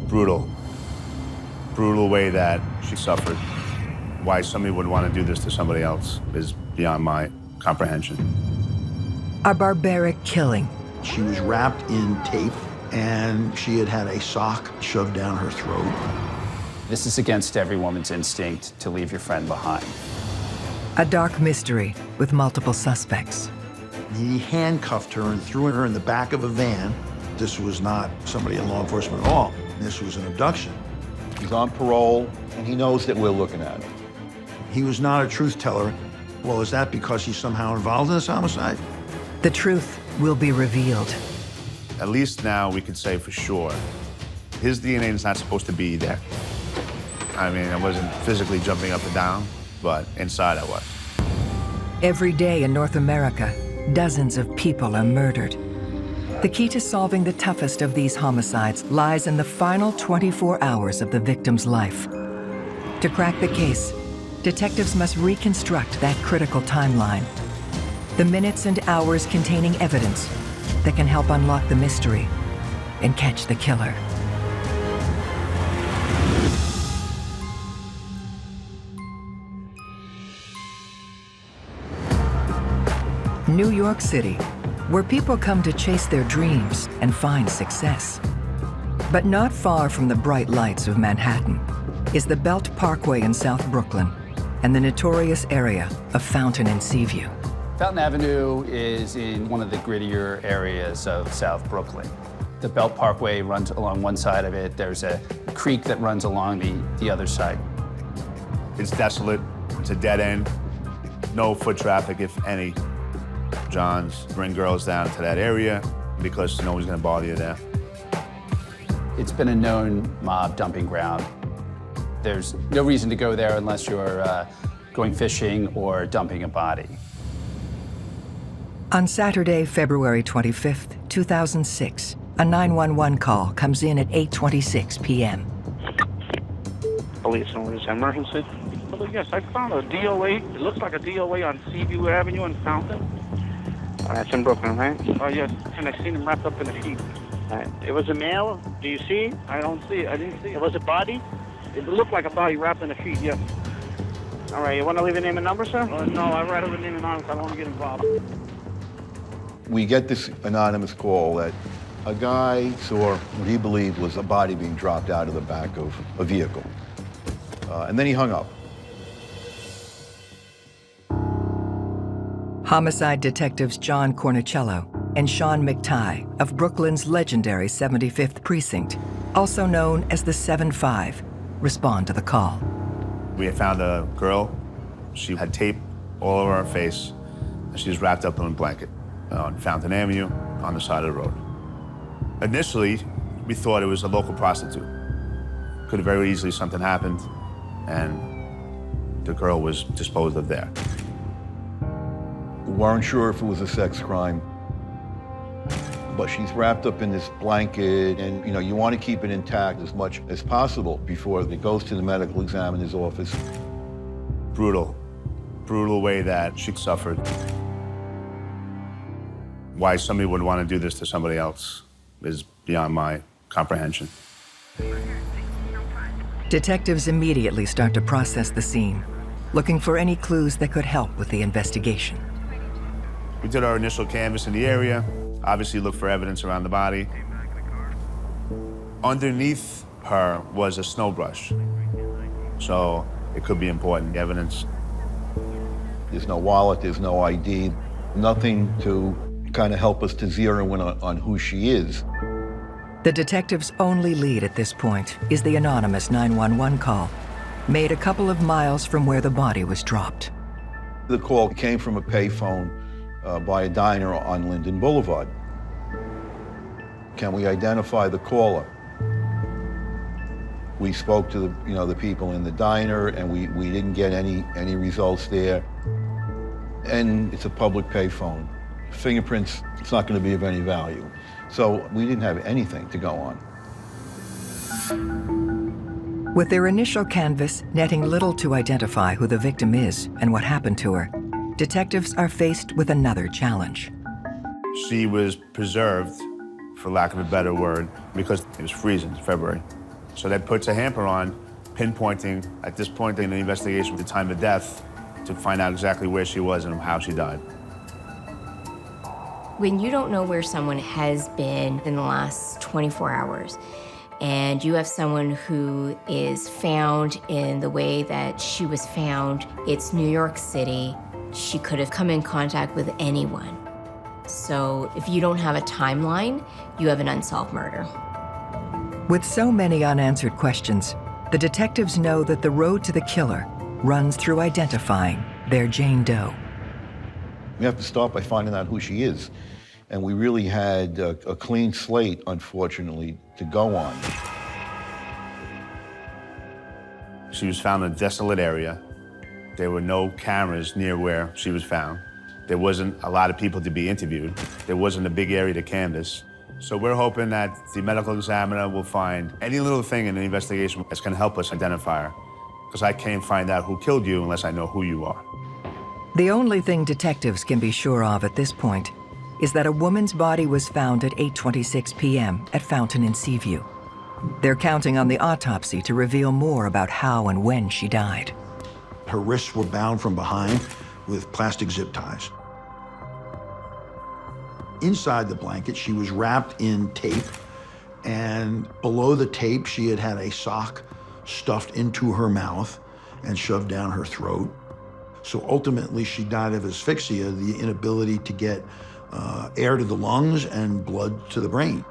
Brutal. Brutal way that she suffered. Why somebody would want to do this to somebody else is beyond my comprehension. A barbaric killing. She was wrapped in tape, and she had had a sock shoved down her throat. This is against every woman's instinct to leave your friend behind. A dark mystery with multiple suspects. He handcuffed her and threw her in the back of a van. This was not somebody in law enforcement at all. This was an abduction. He's on parole, and he knows that we're looking at him. He was not a truth teller. Well, is that because he's somehow involved in this homicide? The truth will be revealed. At least now we could say for sure, his DNA is not supposed to be there. I mean, I wasn't physically jumping up and down, but inside I was. Every day in North America, dozens of people are murdered. The key to solving the toughest of these homicides lies in the final 24 hours of the victim's life. To crack the case, detectives must reconstruct that critical timeline. The minutes and hours containing evidence that can help unlock the mystery and catch the killer. New York City, where people come to chase their dreams and find success. But not far from the bright lights of Manhattan is the Belt Parkway in South Brooklyn and the notorious area of Fountain and Seaview. Fountain Avenue is in one of the grittier areas of South Brooklyn. The Belt Parkway runs along one side of it. There's a creek that runs along the other side. It's desolate, it's a dead end, no foot traffic, if any. Johns bring girls down to that area because no one's gonna bother you there. It's been a known mob dumping ground. There's no reason to go there unless you're going fishing or dumping a body. On Saturday, February 25th, 2006, a 911 call comes in at 8:26 p.m. Police, what is emergency? Oh, yes, I found a DOA. It looks like a DOA on Seaview Avenue in Fountain. That's in Brooklyn, right? Oh, yes, and I seen him wrapped up in a sheet. Right. It was a male. Do you see? I don't see it. I didn't see it. Was it body? It looked like a body wrapped in a sheet, yes. All right, you want to leave a name and number, sir? No, I'd rather leave a name and number. I don't want to get involved. We get this anonymous call that a guy saw what he believed was a body being dropped out of the back of a vehicle. And then he hung up. Homicide detectives John Cornicello and Sean McTighe of Brooklyn's legendary 75th Precinct, also known as the 7-5, respond to the call. We had found a girl. She had tape all over her face, and she was wrapped up in a blanket on Fountain Avenue on the side of the road. Initially, we thought it was a local prostitute. Could have very easily something happened, and the girl was disposed of there. We weren't sure if it was a sex crime, but she's wrapped up in this blanket, and you want to keep it intact as much as possible before it goes to the medical examiner's office. Brutal. Brutal way that she suffered. Why somebody would want to do this to somebody else is beyond my comprehension. Detectives immediately start to process the scene, looking for any clues that could help with the investigation. We did our initial canvass in the area, obviously looked for evidence around the body. Underneath her was a snow brush, so it could be important evidence. There's no wallet, there's no ID, nothing to kind of help us to zero in on who she is. The detective's only lead at this point is the anonymous 911 call, made a couple of miles from where the body was dropped. The call came from a payphone by a diner on Linden Boulevard. Can we identify the caller? We spoke to the people in the diner, and we didn't get any results there. And it's a public payphone. Fingerprints, it's not going to be of any value. So we didn't have anything to go on. With their initial canvass netting little to identify who the victim is and what happened to her, detectives are faced with another challenge. She was preserved, for lack of a better word, because it was freezing in February. So that puts a hamper on pinpointing, at this point in the investigation, the time of death to find out exactly where she was and how she died. When you don't know where someone has been in the last 24 hours, and you have someone who is found in the way that she was found, it's New York City. She could have come in contact with anyone. So if you don't have a timeline, you have an unsolved murder. With so many unanswered questions, the detectives know that the road to the killer runs through identifying their Jane Doe. We have to start by finding out who she is. And we really had a clean slate, unfortunately, to go on. She was found in a desolate area. There were no cameras near where she was found. There wasn't a lot of people to be interviewed. There wasn't a big area to canvass. So we're hoping that the medical examiner will find any little thing in the investigation that's going to help us identify her. Because I can't find out who killed you unless I know who you are. The only thing detectives can be sure of at this point is that a woman's body was found at 8:26 p.m. at Fountain in Seaview. They're counting on the autopsy to reveal more about how and when she died. Her wrists were bound from behind with plastic zip ties. Inside the blanket, she was wrapped in tape, and below the tape, she had had a sock stuffed into her mouth and shoved down her throat. So ultimately, she died of asphyxia, the inability to get air to the lungs and blood to the brain.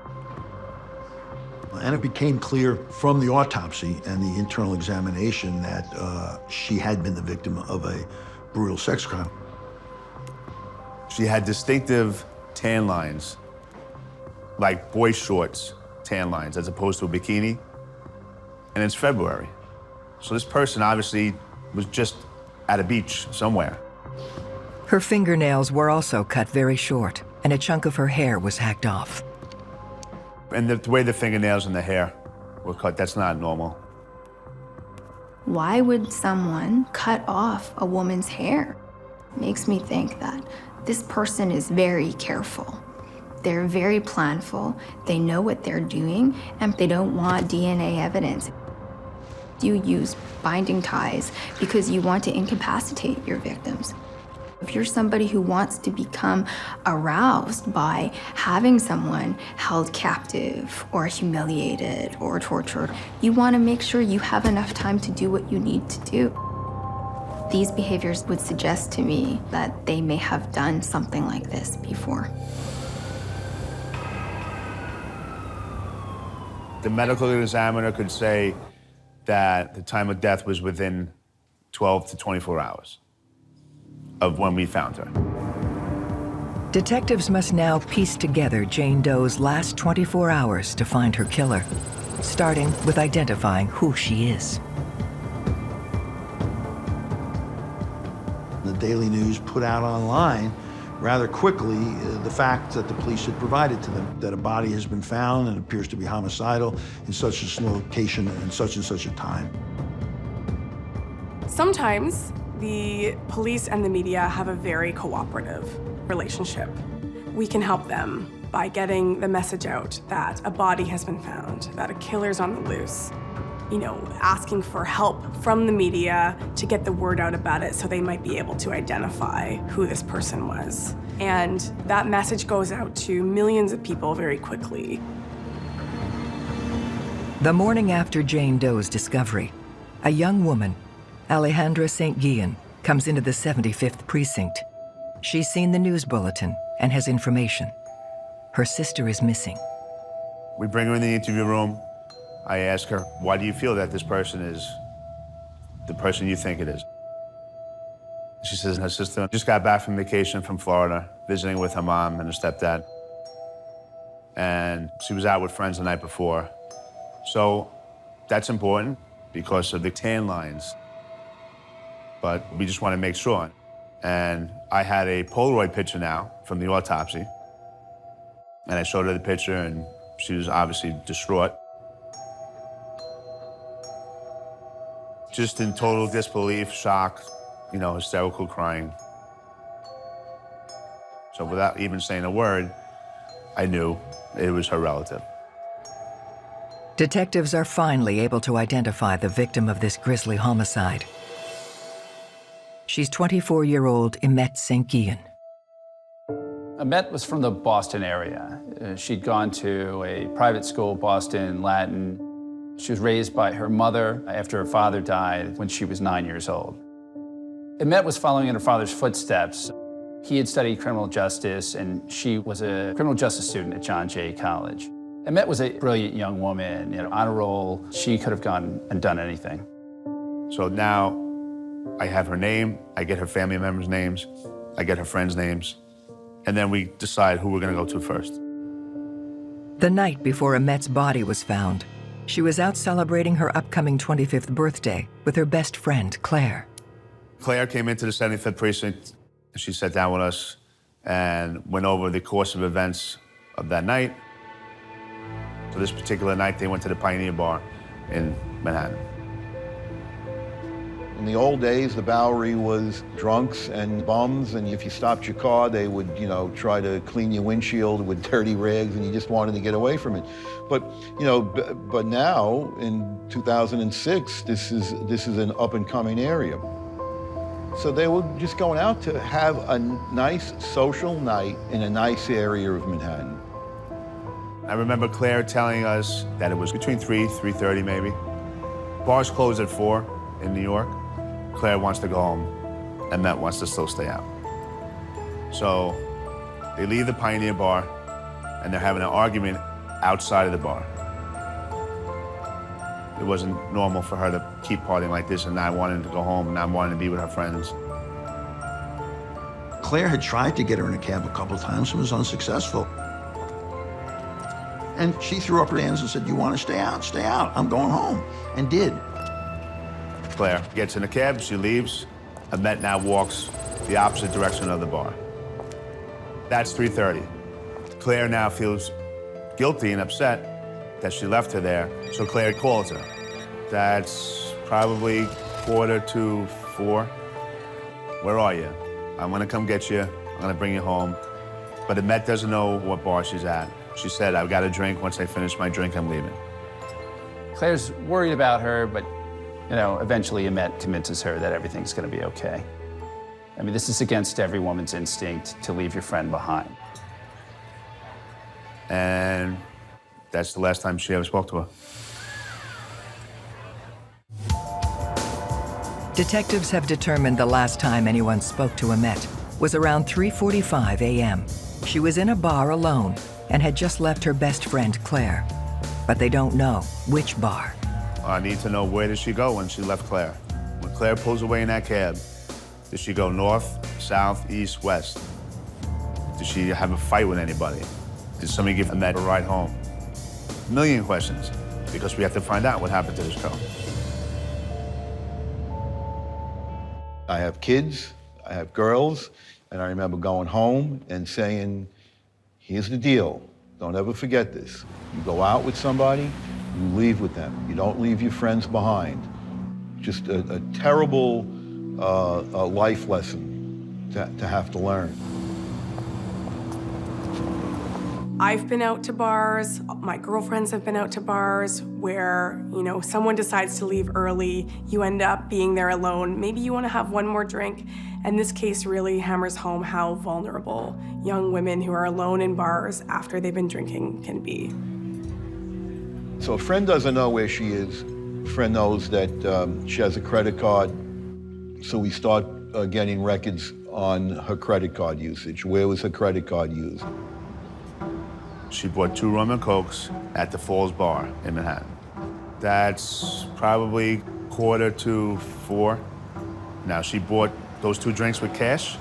And it became clear from the autopsy and the internal examination that she had been the victim of a brutal sex crime. She had distinctive tan lines, like boy shorts tan lines, as opposed to a bikini. And it's February. So this person obviously was just at a beach somewhere. Her fingernails were also cut very short, and a chunk of her hair was hacked off. And the way the fingernails and the hair were cut, that's not normal. Why would someone cut off a woman's hair? Makes me think that this person is very careful. They're very planful. They know what they're doing, and they don't want DNA evidence. You use binding ties because you want to incapacitate your victims. If you're somebody who wants to become aroused by having someone held captive or humiliated or tortured, you want to make sure you have enough time to do what you need to do. These behaviors would suggest to me that they may have done something like this before. The medical examiner could say that the time of death was within 12 to 24 hours of when we found her. Detectives must now piece together Jane Doe's last 24 hours to find her killer, starting with identifying who she is. The Daily News put out online rather quickly the fact that the police had provided to them, that a body has been found and appears to be homicidal in such a location and such a time. Sometimes the police and the media have a very cooperative relationship. We can help them by getting the message out that a body has been found, that a killer's on the loose. You know, asking for help from the media to get the word out about it so they might be able to identify who this person was. And that message goes out to millions of people very quickly. The morning after Jane Doe's discovery, a young woman, Alejandra St. Guillen, comes into the 75th precinct. She's seen the news bulletin and has information. Her sister is missing. We bring her in the interview room. I ask her, why do you feel that this person is the person you think it is? She says her sister just got back from vacation from Florida, visiting with her mom and her stepdad. And she was out with friends the night before. So that's important because of the tan lines. But we just want to make sure. And I had a Polaroid picture now from the autopsy. And I showed her the picture and she was obviously distraught. Just in total disbelief, shock, you know, hysterical crying. So without even saying a word, I knew it was her relative. Detectives are finally able to identify the victim of this grisly homicide. She's 24-year-old Imette St. Guillen. Imette was from the Boston area. She'd gone to a private school, Boston Latin. She was raised by her mother after her father died when she was 9 years old. Imette was following in her father's footsteps. He had studied criminal justice, and she was a criminal justice student at John Jay College. Imette was a brilliant young woman, on a roll. She could have gone and done anything. So now I have her name, I get her family members' names, I get her friends' names, and then we decide who we're gonna go to first. The night before Imette's body was found, she was out celebrating her upcoming 25th birthday with her best friend, Claire. Claire came into the 75th precinct, and she sat down with us and went over the course of events of that night. So this particular night, they went to the Pioneer Bar in Manhattan. In the old days, the Bowery was drunks and bums, and if you stopped your car, they would, try to clean your windshield with dirty rags, and you just wanted to get away from it. But, but now, in 2006, this is an up-and-coming area. So they were just going out to have a nice social night in a nice area of Manhattan. I remember Claire telling us that it was between 3:30 maybe. Bars close at 4 in New York. Claire wants to go home, and Imette wants to still stay out. So they leave the Pioneer Bar, and they're having an argument outside of the bar. It wasn't normal for her to keep partying like this and not wanting to go home and not wanting to be with her friends. Claire had tried to get her in a cab a couple times and was unsuccessful. And she threw up her hands and said, "You want to stay out? Stay out. I'm going home." And did. Claire gets in a cab, she leaves. Imette now walks the opposite direction of the bar. That's 3:30. Claire now feels guilty and upset that she left her there, so Claire calls her. That's probably 3:45. "Where are you? I'm gonna come get you. I'm gonna bring you home." But Imette doesn't know what bar she's at. She said, "I've got a drink. Once I finish my drink, I'm leaving." Claire's worried about her, but eventually Imette convinces her that everything's gonna be okay. I mean, this is against every woman's instinct to leave your friend behind. And that's the last time she ever spoke to her. Detectives have determined the last time anyone spoke to Imette was around 3:45 a.m. She was in a bar alone and had just left her best friend, Claire. But they don't know which bar. I need to know, where did she go when she left Claire? When Claire pulls away in that cab, did she go north, south, east, west? Did she have a fight with anybody? Did somebody give Imette a ride home? A million questions, because we have to find out what happened to this girl. I have kids, I have girls, and I remember going home and saying, "Here's the deal. Don't ever forget this. You go out with somebody, you leave with them. You don't leave your friends behind." Just a terrible life lesson to have to learn. I've been out to bars, my girlfriends have been out to bars where, someone decides to leave early, you end up being there alone. Maybe you want to have one more drink. And this case really hammers home how vulnerable young women who are alone in bars after they've been drinking can be. So a friend doesn't know where she is. A friend knows that she has a credit card. So we start getting records on her credit card usage. Where was her credit card used? She bought 2 rum and cokes at the Falls Bar in Manhattan. That's probably 3:45. Now, she bought those 2 drinks with cash.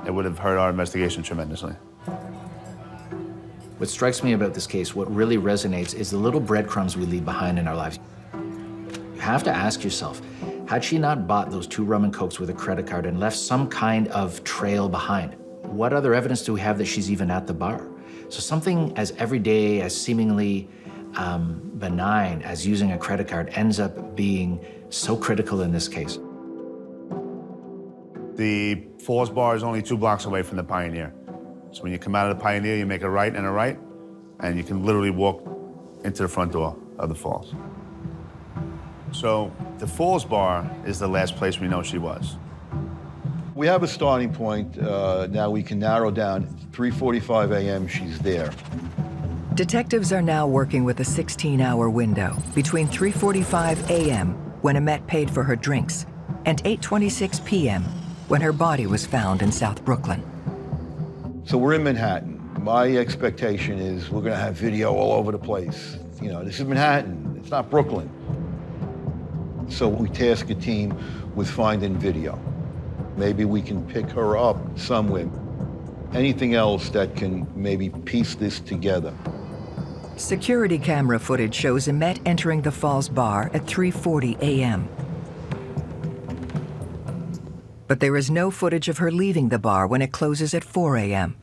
It would have hurt our investigation tremendously. What strikes me about this case, what really resonates, is the little breadcrumbs we leave behind in our lives. You have to ask yourself, had she not bought those 2 rum and cokes with a credit card and left some kind of trail behind, what other evidence do we have that she's even at the bar? So something as everyday, as seemingly benign as using a credit card ends up being so critical in this case. The Falls Bar is only 2 blocks away from the Pioneer. So when you come out of the Pioneer, you make a right, and you can literally walk into the front door. of the falls. So the Falls Bar is the last place we know she was. We have a starting point. Now we can narrow down. 3:45 a.m. she's there. Detectives are now working with a 16-hour window between 3:45 a.m., when Imette paid for her drinks, and 8:26 p.m., when her body was found in South Brooklyn. So we're in Manhattan. My expectation is we're gonna have video all over the place. You know, this is Manhattan, it's not Brooklyn. So we task a team with finding video. Maybe we can pick her up somewhere. Anything else that can maybe piece this together. Security camera footage shows Imette entering the Falls Bar at 3:40 a.m. But there is no footage of her leaving the bar when it closes at 4 a.m.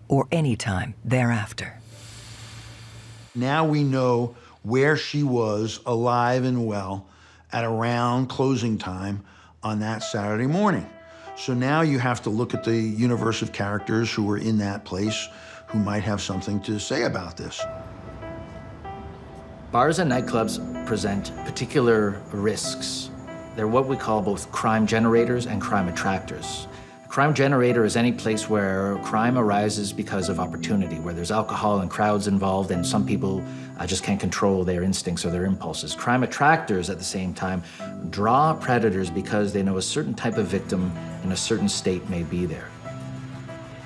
or any time thereafter. Now we know where she was alive and well at around closing time on that Saturday morning. So now you have to look at the universe of characters who were in that place who might have something to say about this. Bars and nightclubs present particular risks. They're what we call both crime generators and crime attractors. A crime generator is any place where crime arises because of opportunity, where there's alcohol and crowds involved and some people just can't control their instincts or their impulses. Crime attractors, at the same time, draw predators because they know a certain type of victim in a certain state may be there.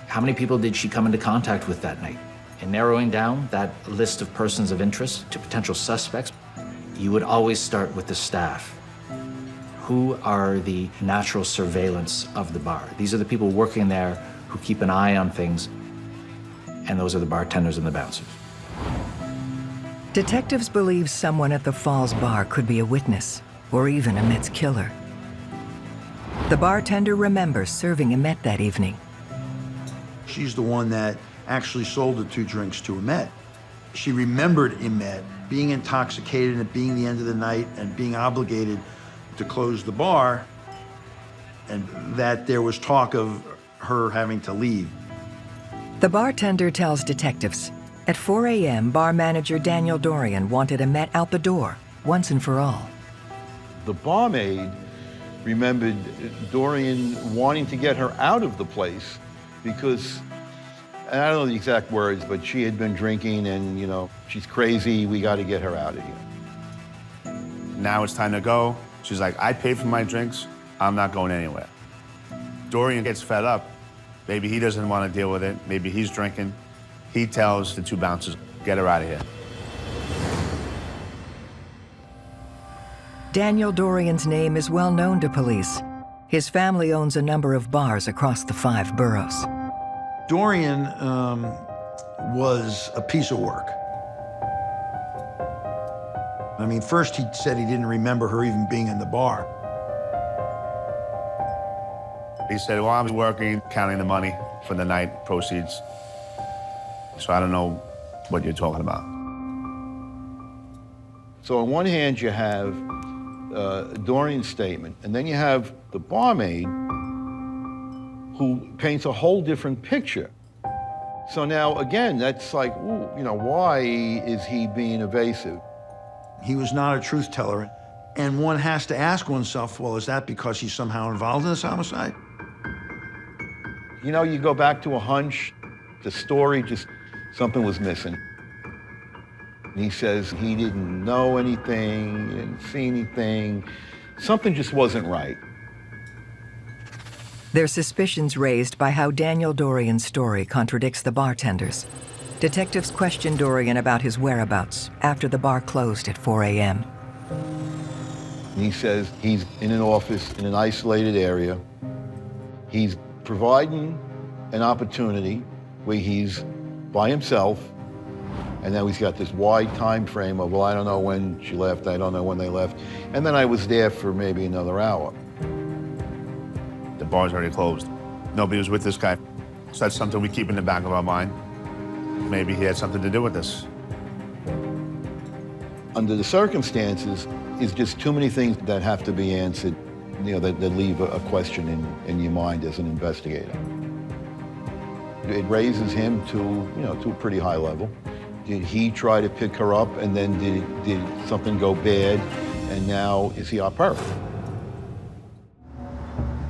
How many people did she come into contact with that night? In narrowing down that list of persons of interest to potential suspects, you would always start with the staff. Who are the natural surveillance of the bar? These are the people working there who keep an eye on things, and those are the bartenders and the bouncers. Detectives believe someone at the Falls Bar could be a witness, or even Imette's killer. The bartender remembers serving Imette that evening. She's the one that actually sold the 2 drinks to Imette. She remembered Imette being intoxicated and it being the end of the night and being obligated to close the bar, and that there was talk of her having to leave. The bartender tells detectives, at 4 a.m., bar manager Daniel Dorian wanted Imette out the door, once and for all. The barmaid remembered Dorian wanting to get her out of the place because, and I don't know the exact words, but she had been drinking and, you know, she's crazy, we got to get her out of here. Now it's time to go. She's like, I paid for my drinks, I'm not going anywhere. Dorian gets fed up. Maybe he doesn't want to deal with it. Maybe he's drinking. He tells the 2 bouncers, get her out of here. Daniel Dorian's name is well known to police. His family owns a number of bars across the 5 boroughs. Dorian was a piece of work. I mean, first he said he didn't remember her even being in the bar. He said, well, I was working, counting the money for the night proceeds. So I don't know what you're talking about. So on one hand, you have Dorian's statement, and then you have the barmaid who paints a whole different picture. So now, again, that's like, ooh, you know, why is he being evasive? He was not a truth teller. And one has to ask oneself, well, is that because he's somehow involved in this homicide? You know, you go back to a hunch, the story, just something was missing. And he says he didn't know anything, he didn't see anything. Something just wasn't right. Their suspicions raised by how Daniel Dorian's story contradicts the bartender's. Detectives question Dorian about his whereabouts after the bar closed at 4 a.m. And he says he's in an office in an isolated area. He's providing an opportunity where he's by himself, and now he's got this wide time frame of, well, I don't know when she left, I don't know when they left, and then I was there for maybe another hour. The bar's already closed. Nobody was with this guy. So that's something we keep in the back of our mind. Maybe he had something to do with this. Under the circumstances, it's just too many things that have to be answered, you know, that leave a question in your mind as an investigator. It raises him to, you know, to a pretty high level. Did he try to pick her up and then did something go bad and now is he off her?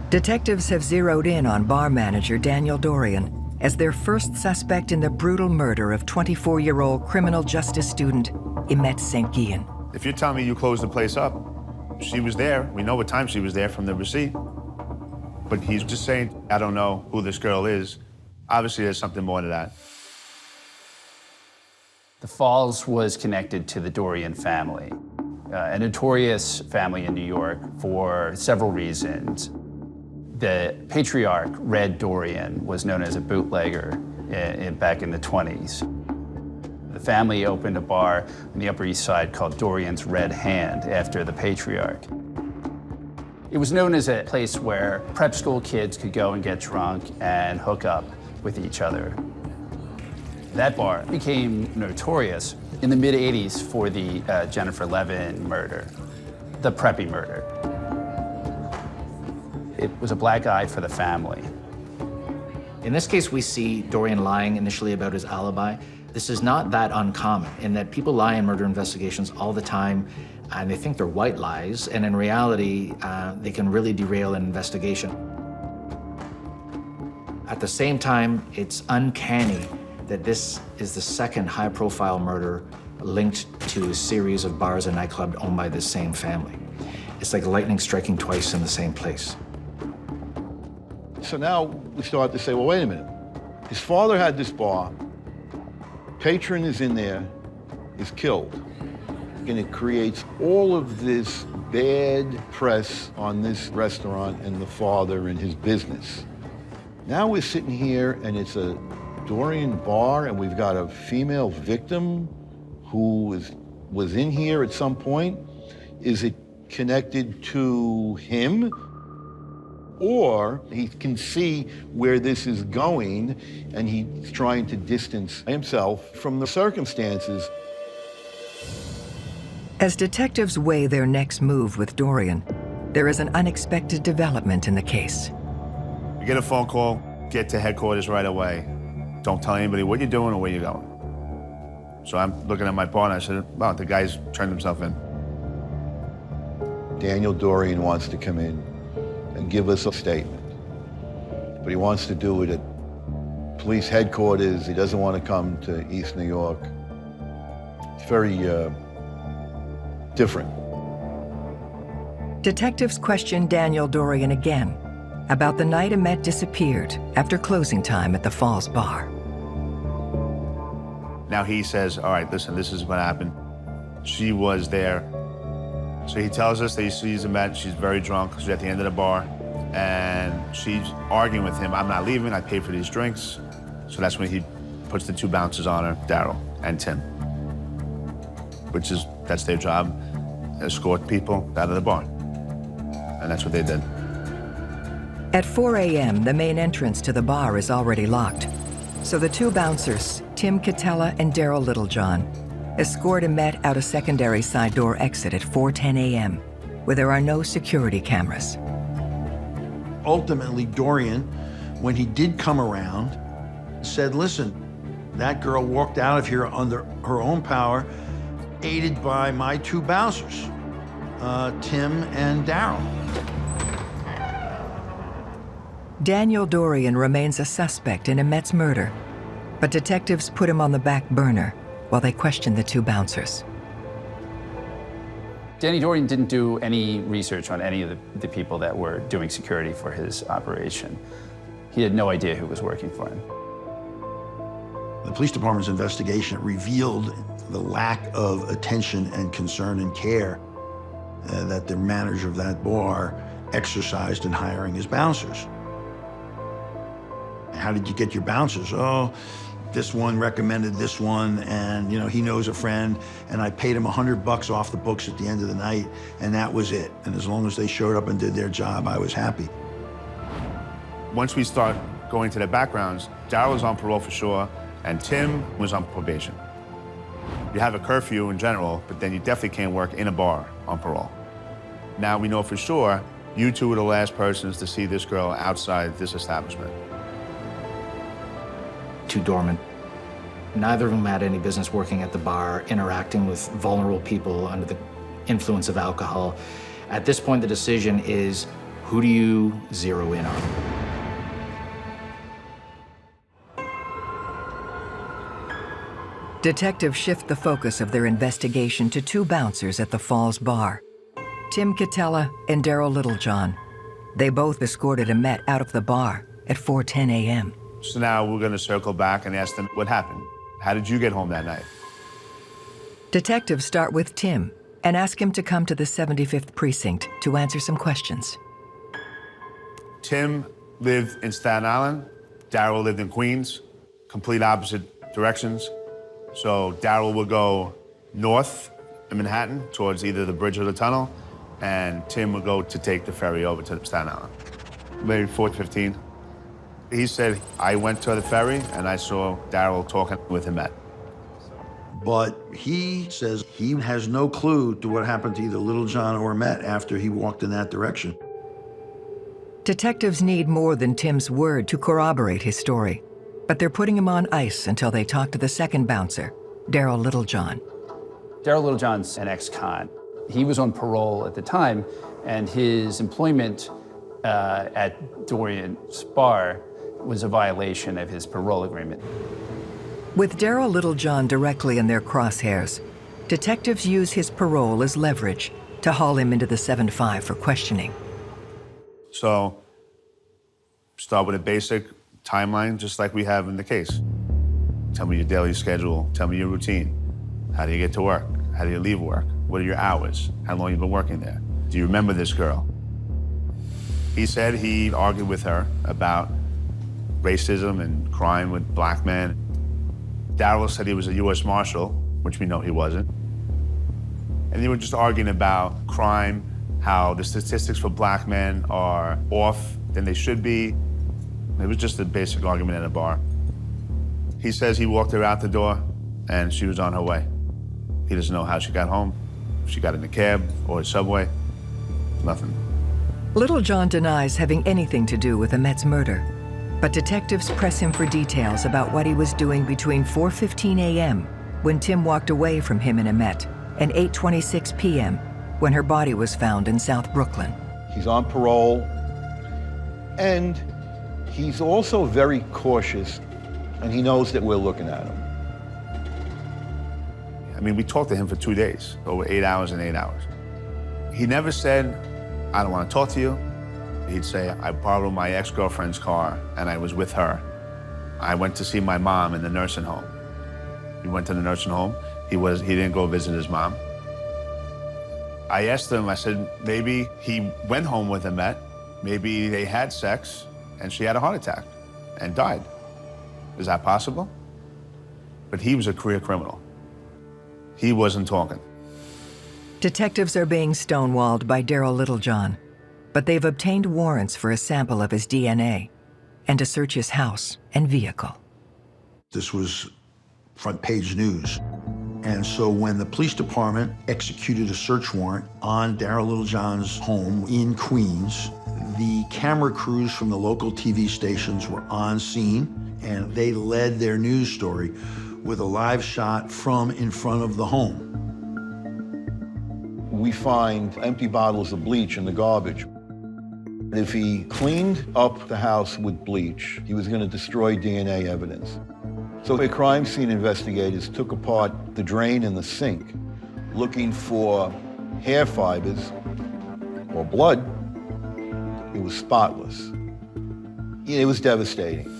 Detectives have zeroed in on bar manager Daniel Dorian as their first suspect in the brutal murder of 24-year-old criminal justice student Imette St. Guillen. If you're telling me you closed the place up, she was there. We know what time she was there from the receipt. But he's just saying, I don't know who this girl is. Obviously, there's something more to that. The Falls was connected to the Dorian family, a notorious family in New York for several reasons. The patriarch, Red Dorian, was known as a bootlegger back in the 20s. The family opened a bar on the Upper East Side called Dorian's Red Hand after the patriarch. It was known as a place where prep school kids could go and get drunk and hook up with each other. That bar became notorious in the mid-'80s for the Jennifer Levin murder, the Preppy murder. It was a black eye for the family. In this case, we see Dorian lying initially about his alibi. This is not that uncommon in that people lie in murder investigations all the time and they think they're white lies, and in reality, they can really derail an investigation. At the same time, it's uncanny that this is the second high-profile murder linked to a series of bars and nightclubs owned by the same family. It's like lightning striking twice in the same place. So now we start to say, well, wait a minute. His father had this bar, patron is in there, is killed. And it creates all of this bad press on this restaurant and the father and his business. Now we're sitting here and it's a Dorian bar and we've got a female victim who was in here at some point. Is it connected to him? Or he can see where this is going and he's trying to distance himself from the circumstances. As detectives weigh their next move with Dorian, there is an unexpected development in the case. You get a phone call, get to headquarters right away. Don't tell anybody what you're doing or where you're going. So I'm looking at my partner, I said, wow, the guy's turned himself in. Daniel Dorian wants to come in and give us a statement. But he wants to do it at police headquarters. He doesn't want to come to East New York. It's very different. Detectives question Daniel Dorian again about the night Imette disappeared after closing time at the Falls bar. Now he says, all right, listen, this is what happened. She was there. So he tells us that he sees Imette, she's very drunk, she's at the end of the bar, and she's arguing with him, I'm not leaving, I paid for these drinks. So that's when he puts the two bouncers on her, Daryl and Tim, that's their job, escort people out of the bar. And that's what they did. At 4 a.m., the main entrance to the bar is already locked. So the two bouncers, Tim Catella and Daryl Littlejohn, escort Imette out a secondary side door exit at 4:10 a.m., where there are no security cameras. Ultimately, Dorian, when he did come around, said, listen, that girl walked out of here under her own power, aided by my two bouncers, Tim and Daryl. Daniel Dorian remains a suspect in Imette's murder, but detectives put him on the back burner while they question the two bouncers. Danny Dorian didn't do any research on any of the people that were doing security for his operation. He had no idea who was working for him. The police department's investigation revealed the lack of attention and concern and care that the manager of that bar exercised in hiring his bouncers. How did you get your bouncers? Oh, this one recommended this one, and he knows a friend, and I paid him $100 off the books at the end of the night, and that was it. And as long as they showed up and did their job, I was happy. Once we start going to their backgrounds, Daryl was on parole for sure, and Tim was on probation. You have a curfew in general, but then you definitely can't work in a bar on parole. Now we know for sure you two were the last persons to see this girl outside this establishment. Two doormen. Neither of them had any business working at the bar, interacting with vulnerable people under the influence of alcohol. At this point, the decision is, who do you zero in on? Detectives shift the focus of their investigation to two bouncers at the Falls bar, Tim Catella and Daryl Littlejohn. They both escorted Imette out of the bar at 4:10 a.m. So now we're going to circle back and ask them what happened. How did you get home that night? Detectives start with Tim and ask him to come to the 75th precinct to answer some questions. Tim lived in Staten Island. Daryl lived in Queens, complete opposite directions. So Daryl would go north in Manhattan towards either the bridge or the tunnel, and Tim would go to take the ferry over to Staten Island. Maybe 4:15. He said, I went to the ferry and I saw Daryl talking with Imette. But he says he has no clue to what happened to either Littlejohn or Imette after he walked in that direction. Detectives need more than Tim's word to corroborate his story, but they're putting him on ice until they talk to the second bouncer, Daryl Littlejohn. Daryl Littlejohn's an ex-con. He was on parole at the time, and his employment at Dorian's bar was a violation of his parole agreement. With Daryl Littlejohn directly in their crosshairs, detectives use his parole as leverage to haul him into the 7-5 for questioning. So start with a basic timeline, just like we have in the case. Tell me your daily schedule, tell me your routine. How do you get to work? How do you leave work? What are your hours? How long have you been working there? Do you remember this girl? He said he argued with her about racism and crime with black men. Daryl said he was a U.S. Marshal, which we know he wasn't. And they were just arguing about crime, how the statistics for black men are off than they should be. It was just a basic argument at a bar. He says he walked her out the door and she was on her way. He doesn't know how she got home, if she got in a cab or a subway, nothing. Littlejohn denies having anything to do with Imette's murder, but detectives press him for details about what he was doing between 4:15 a.m., when Tim walked away from him and Imette, and 8:26 p.m., when her body was found in South Brooklyn. He's on parole, and he's also very cautious, and he knows that we're looking at him. I mean, we talked to him for 2 days, over 8 hours and 8 hours. He never said, I don't want to talk to you. He'd say, I borrowed my ex-girlfriend's car and I was with her. I went to see my mom in the nursing home. He went to the nursing home. He didn't go visit his mom. I asked him, I said, maybe he went home with Imette. Maybe they had sex and she had a heart attack and died. Is that possible? But he was a career criminal. He wasn't talking. Detectives are being stonewalled by Daryl Littlejohn, but they've obtained warrants for a sample of his DNA and to search his house and vehicle. This was front page news. And so when the police department executed a search warrant on Daryl Littlejohn's home in Queens, the camera crews from the local TV stations were on scene, and they led their news story with a live shot from in front of the home. We find empty bottles of bleach in the garbage. If he cleaned up the house with bleach, he was going to destroy DNA evidence. So the crime scene investigators took apart the drain in the sink, looking for hair fibers or blood. It was spotless. It was devastating.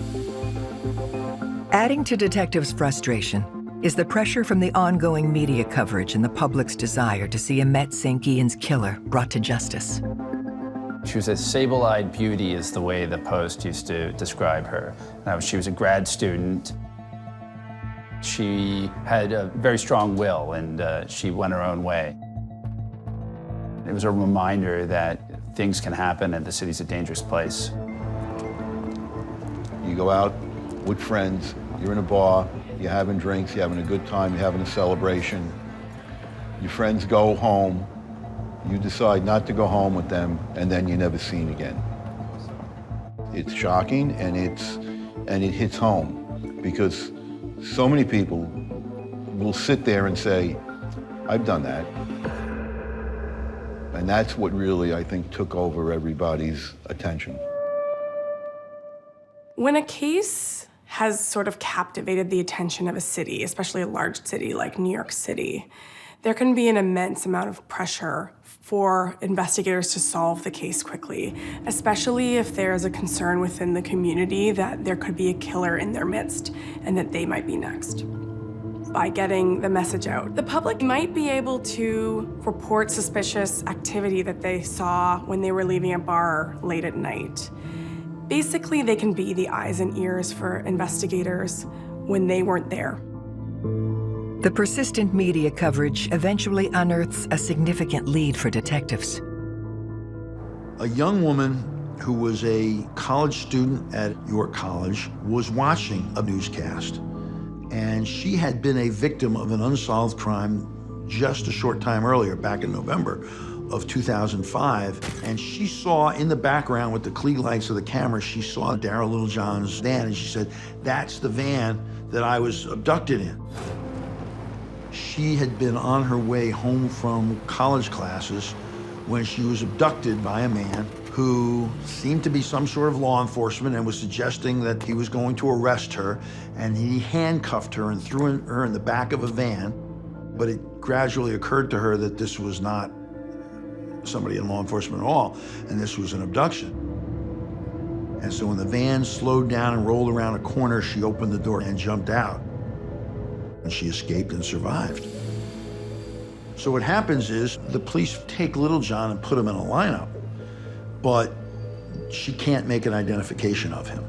Adding to detectives' frustration is the pressure from the ongoing media coverage and the public's desire to see Imette St. Guillen's killer brought to justice. She was a sable-eyed beauty is the way the Post used to describe her. She was a grad student. She had a very strong will, and she went her own way. It was a reminder that things can happen and the city's a dangerous place. You go out with friends, you're in a bar, you're having drinks, you're having a good time, you're having a celebration. Your friends go home, you decide not to go home with them, and then you're never seen again. It's shocking, and it hits home, because So many people will sit there and say, I've done that. And that's what really, I think, took over everybody's attention. When a case has sort of captivated the attention of a city, especially a large city like New York City, there can be an immense amount of pressure for investigators to solve the case quickly, especially if there is a concern within the community that there could be a killer in their midst and that they might be next. By getting the message out, the public might be able to report suspicious activity that they saw when they were leaving a bar late at night. Basically, they can be the eyes and ears for investigators when they weren't there. The persistent media coverage eventually unearths a significant lead for detectives. A young woman who was a college student at York College was watching a newscast, and she had been a victim of an unsolved crime just a short time earlier, back in November of 2005, and she saw in the background with the Klieg lights of the camera, she saw Daryl Littlejohn's van, and she said, "That's the van that I was abducted in." She had been on her way home from college classes when she was abducted by a man who seemed to be some sort of law enforcement and was suggesting that he was going to arrest her, and he handcuffed her and threw her in the back of a van. But it gradually occurred to her that this was not somebody in law enforcement at all, and this was an abduction. And so when the van slowed down and rolled around a corner, she opened the door and jumped out. And she escaped and survived. So what happens is the police take Littlejohn and put him in a lineup, but she can't make an identification of him.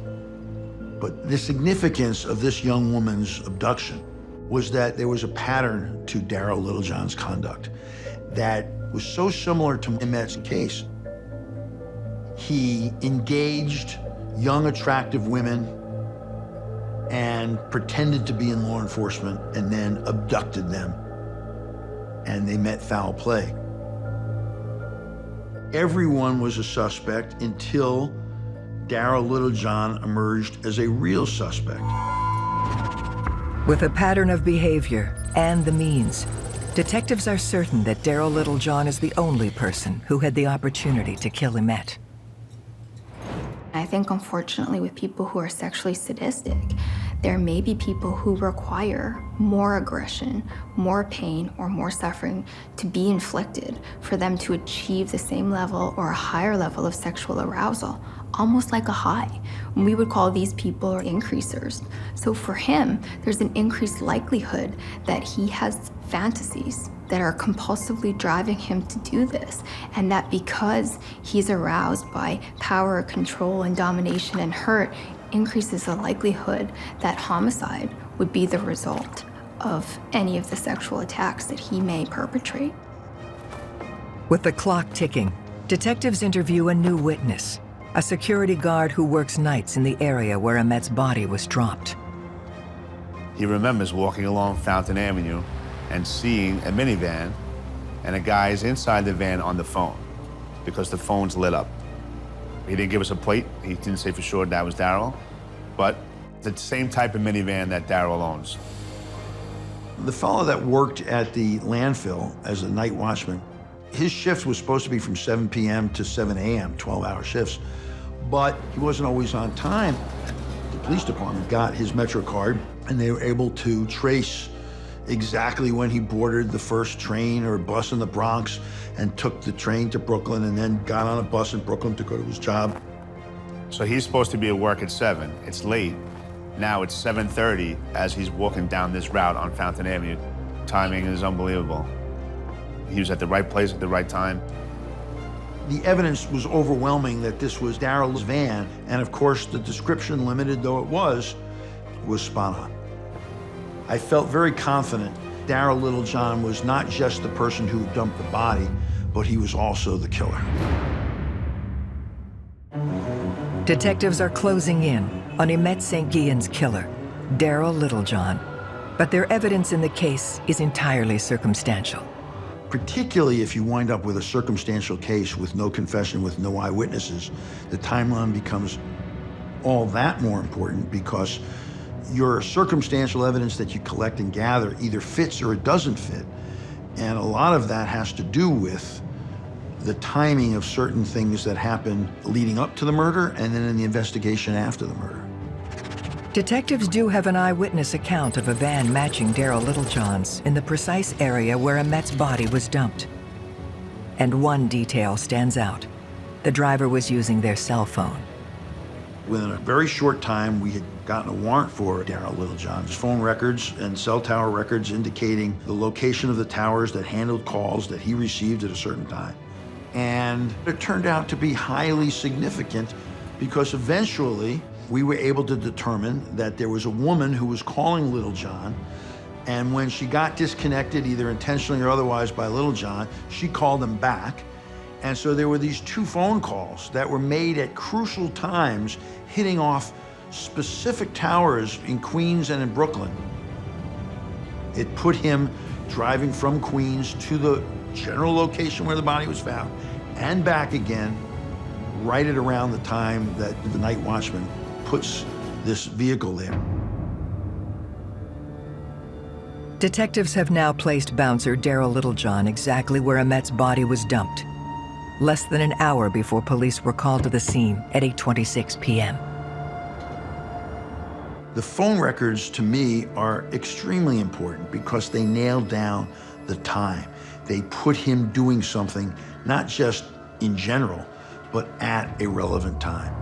But the significance of this young woman's abduction was that there was a pattern to Daryl Littlejohn's conduct that was so similar to Imette's case. He engaged young, attractive women and pretended to be in law enforcement and then abducted them, and they met foul play. Everyone was a suspect until Daryl Littlejohn emerged as a real suspect. With a pattern of behavior and the means, detectives are certain that Daryl Littlejohn is the only person who had the opportunity to kill Imette. I think, unfortunately, with people who are sexually sadistic, there may be people who require more aggression, more pain, or more suffering to be inflicted for them to achieve the same level or a higher level of sexual arousal, almost like a high. We would call these people increasers. So for him, there's an increased likelihood that he has fantasies that are compulsively driving him to do this, and that because he's aroused by power, control, and domination and hurt, increases the likelihood that homicide would be the result of any of the sexual attacks that he may perpetrate. With the clock ticking, detectives interview a new witness, a security guard who works nights in the area where Imette's body was dropped. He remembers walking along Fountain Avenue and seeing a minivan, and a guy is inside the van on the phone because the phone's lit up. He didn't give us a plate. He didn't say for sure that was Daryl, but the same type of minivan that Daryl owns. The fellow that worked at the landfill as a night watchman, his shift was supposed to be from 7 p.m. to 7 a.m., 12-hour shifts, but he wasn't always on time. The police department got his Metro card, and they were able to trace exactly when he boarded the first train or bus in the Bronx and took the train to Brooklyn and then got on a bus in Brooklyn to go to his job. So he's supposed to be at work at 7. It's late. Now it's 7:30 as he's walking down this route on Fountain Avenue. Timing is unbelievable. He was at the right place at the right time. The evidence was overwhelming that this was Daryl's van, and of course the description, limited though it was spot on. I felt very confident Daryl Littlejohn was not just the person who dumped the body, but he was also the killer. Detectives are closing in on Imette St. Guillen's killer, Daryl Littlejohn, but their evidence in the case is entirely circumstantial. Particularly if you wind up with a circumstantial case with no confession, with no eyewitnesses, the timeline becomes all that more important because your circumstantial evidence that you collect and gather either fits or it doesn't fit. And a lot of that has to do with the timing of certain things that happened leading up to the murder and then in the investigation after the murder. Detectives do have an eyewitness account of a van matching Daryl Littlejohn's in the precise area where Imette's body was dumped. And one detail stands out. The driver was using their cell phone. Within a very short time, we had gotten a warrant for Daryl Littlejohn's phone records and cell tower records indicating the location of the towers that handled calls that he received at a certain time. And it turned out to be highly significant because eventually we were able to determine that there was a woman who was calling Littlejohn, and when she got disconnected, either intentionally or otherwise by Littlejohn, she called him back. And so there were these two phone calls that were made at crucial times, hitting off specific towers in Queens and in Brooklyn. It put him driving from Queens to the general location where the body was found and back again, right at around the time that the night watchman puts this vehicle there. Detectives have now placed bouncer Daryl Littlejohn exactly where Imette's body was dumped, less than an hour before police were called to the scene at 8:26 p.m. The phone records, to me, are extremely important because they nail down the time. They put him doing something, not just in general, but at a relevant time.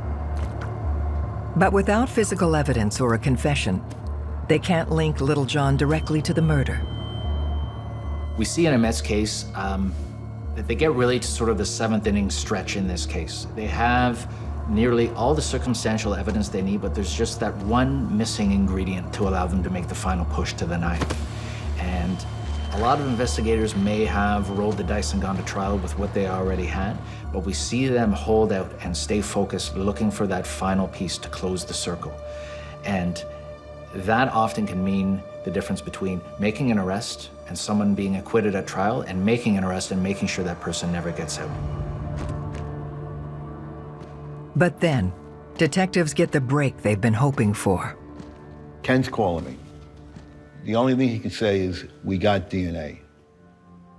But without physical evidence or a confession, they can't link Littlejohn directly to the murder. We see in Imette's case that they get really to sort of the seventh inning stretch in this case. They have nearly all the circumstantial evidence they need, but there's just that one missing ingredient to allow them to make the final push to the knife. And a lot of investigators may have rolled the dice and gone to trial with what they already had, but we see them hold out and stay focused, looking for that final piece to close the circle. And that often can mean the difference between making an arrest and someone being acquitted at trial and making an arrest and making sure that person never gets out. But then, detectives get the break they've been hoping for. Ken's calling me. The only thing he could say is, "We got DNA."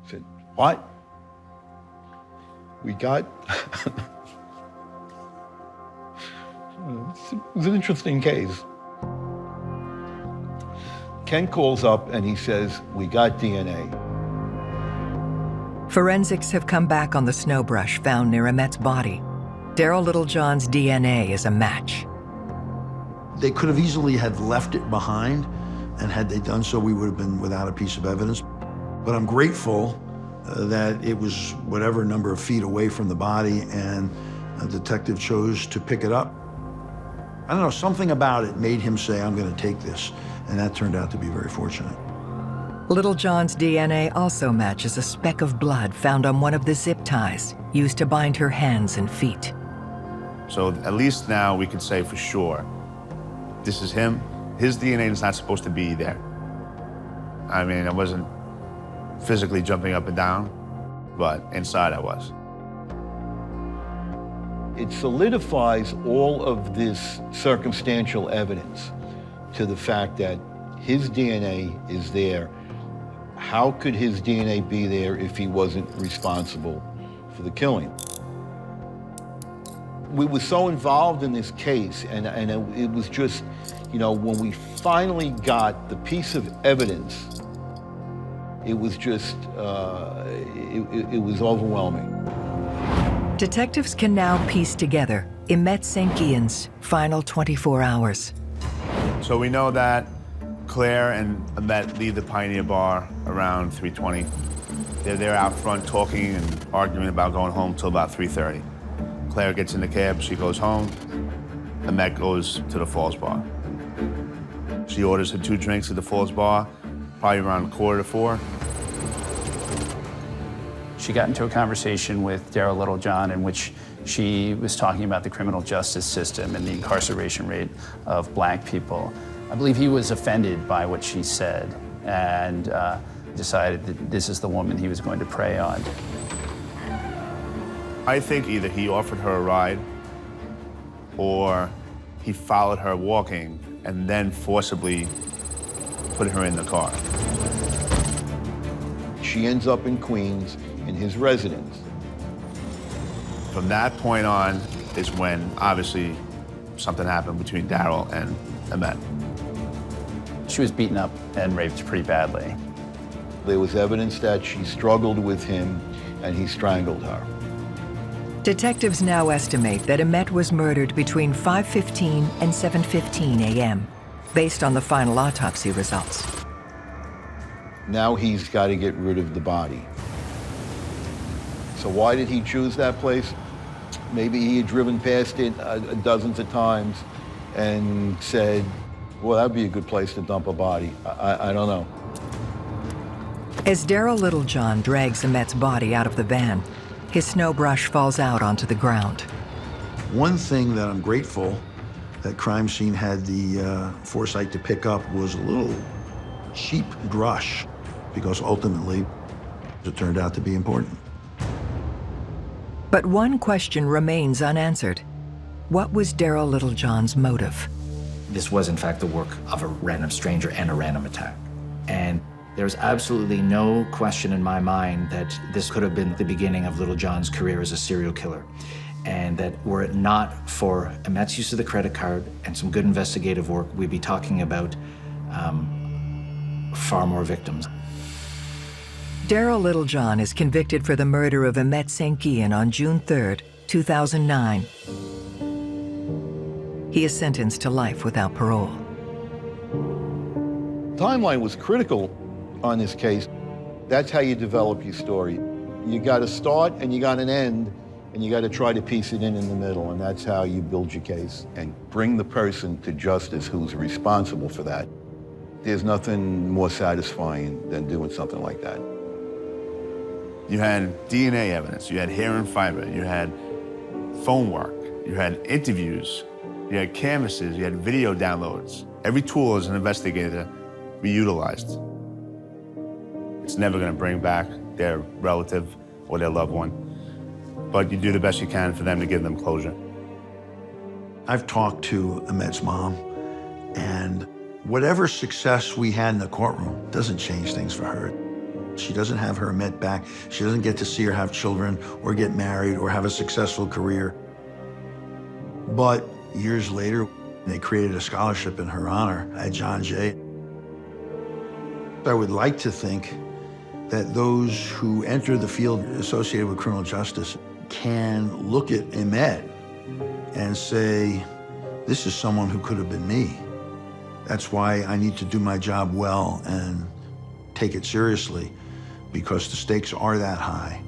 I said, "What?" "We got..." It was an interesting case. Ken calls up and he says, "We got DNA." Forensics have come back on the snow brush found near Imette's body. Daryl Littlejohn's DNA is a match. They could have easily have left it behind, and had they done so, we would have been without a piece of evidence. But I'm grateful that it was whatever number of feet away from the body, and a detective chose to pick it up. I don't know, something about it made him say, "I'm going to take this," and that turned out to be very fortunate. Littlejohn's DNA also matches a speck of blood found on one of the zip ties used to bind her hands and feet. So at least now we could say for sure, this is him. His DNA is not supposed to be there. I mean, I wasn't physically jumping up and down, but inside I was. It solidifies all of this circumstantial evidence to the fact that his DNA is there. How could his DNA be there if he wasn't responsible for the killing? We were so involved in this case, and it was just, you know, when we finally got the piece of evidence, it was just, it was overwhelming. Detectives can now piece together Imette St. Guillen's final 24 hours. So we know that Claire and Imette leave the Pioneer Bar around 3:20. They're there out front talking and arguing about going home till about 3:30. Claire gets in the cab, she goes home. Imette goes to the Falls Bar. She orders her 2 drinks at the Falls Bar, probably around 3:45. She got into a conversation with Daryl Littlejohn in which she was talking about the criminal justice system and the incarceration rate of black people. I believe he was offended by what she said and decided that this is the woman he was going to prey on. I think either he offered her a ride or he followed her walking and then forcibly put her in the car. She ends up in Queens in his residence. From that point on is when, obviously, something happened between Daryl and Imette. She was beaten up and raped pretty badly. There was evidence that she struggled with him and he strangled her. Detectives now estimate that Imette was murdered between 5:15 and 7:15 a.m., based on the final autopsy results. Now he's got to get rid of the body. So why did he choose that place? Maybe he had driven past it dozens of times and said, well, that'd be a good place to dump a body. I don't know. As Daryl Littlejohn drags Imette's body out of the van, his snow brush falls out onto the ground. One thing that I'm grateful that crime scene had the foresight to pick up was a little cheap brush, because ultimately it turned out to be important. But one question remains unanswered. What was Daryl Littlejohn's motive? This was, in fact, the work of a random stranger and a random attack. And there's absolutely no question in my mind that this could have been the beginning of Littlejohn's career as a serial killer. And that were it not for Imette's use of the credit card and some good investigative work, we'd be talking about far more victims. Daryl Littlejohn is convicted for the murder of Imette St. Guillen on June 3rd, 2009. He is sentenced to life without parole. Timeline was critical on this case. That's how you develop your story. You got a start and you got an end, and you got to try to piece it in the middle, and that's how you build your case and bring the person to justice who's responsible for that. There's nothing more satisfying than doing something like that. You had DNA evidence, you had hair and fiber, you had phone work, you had interviews, you had canvases, you had video downloads. Every tool as an investigator we utilized. It's never going to bring back their relative or their loved one, but you do the best you can for them to give them closure. I've talked to Imette's mom, and whatever success we had in the courtroom doesn't change things for her. She doesn't have her Imette back. She doesn't get to see her have children or get married or have a successful career. But years later, they created a scholarship in her honor at John Jay. I would like to think that those who enter the field associated with criminal justice can look at Imette and say, this is someone who could have been me. That's why I need to do my job well and take it seriously, because the stakes are that high.